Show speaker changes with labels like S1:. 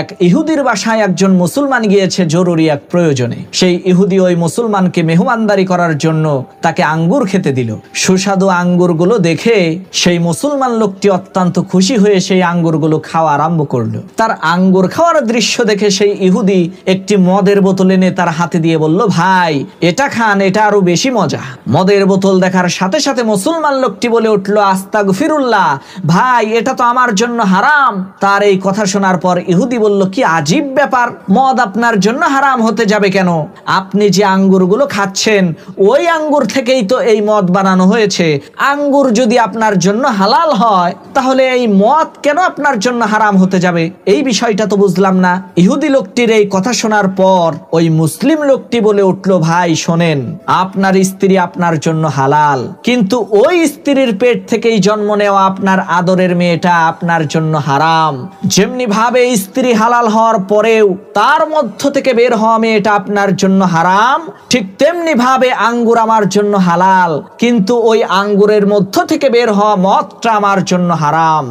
S1: এক ইহুদির বাসায় একজন মুসলমান গিয়েছে জরুরি এক প্রয়োজনে। সেই ইহুদি ওই মুসলমানকে মেহমানদারি করার জন্য তাকে আঙ্গুর খেতে দিল। সুস্বাদু আঙ্গুরগুলো দেখে সেই মুসলমান লোকটি অত্যন্ত খুশি হয়ে সেই আঙ্গুরগুলো খাওয়া আরম্ভ করলো। তার আঙ্গুর খাওয়ার দৃশ্য দেখে সেই ইহুদি একটি মদের বোতল এনে তার হাতে দিয়ে বলল, ভাই এটা খান, এটা আরো বেশি মজা। মদের বোতল দেখার সাথে সাথে মুসলমান লোকটি বলে উঠলো, আস্তাগফিরুল্লাহ, ভাই এটা তো আমার জন্য হারাম। তার এই কথা শোনার পর ইহুদি বলল, কি আজীব ব্যাপার, মদ আপনার জন্য হারাম হতে যাবে কেন? আপনি যে আঙ্গুরগুলো খাচ্ছেন ওই আঙ্গুর থেকেই তো এই মদ বানানো হয়েছে। আঙ্গুর যদি আপনার জন্য হালাল হয় তাহলে এই মদ কেন আপনার জন্য হারাম হতে যাবে? এই বিষয়টা তো বুঝলাম না। ইহুদি লোকটির এই কথা শোনার পর ওই মুসলিম লোকটি বলে উঠল, ভাই শোনেন, আপনার স্ত্রী আপনার জন্য হালাল, কিন্তু ওই স্ত্রীর পেট থেকেই জন্ম নেওয়া আপনার আদরের মেয়েটা আপনার জন্য হারাম। যেমনি ভাবে স্ত্রী হালাল হওয়ার পরেও তার মধ্য থেকে বের হওয়া মেয়েটা আপনার জন্য হারাম, ঠিক তেমনি ভাবে আঙ্গুর আমার জন্য হালাল, কিন্তু ওই আঙ্গুরের মধ্য থেকে বের হওয়া মদটা আমার জন্য হারাম।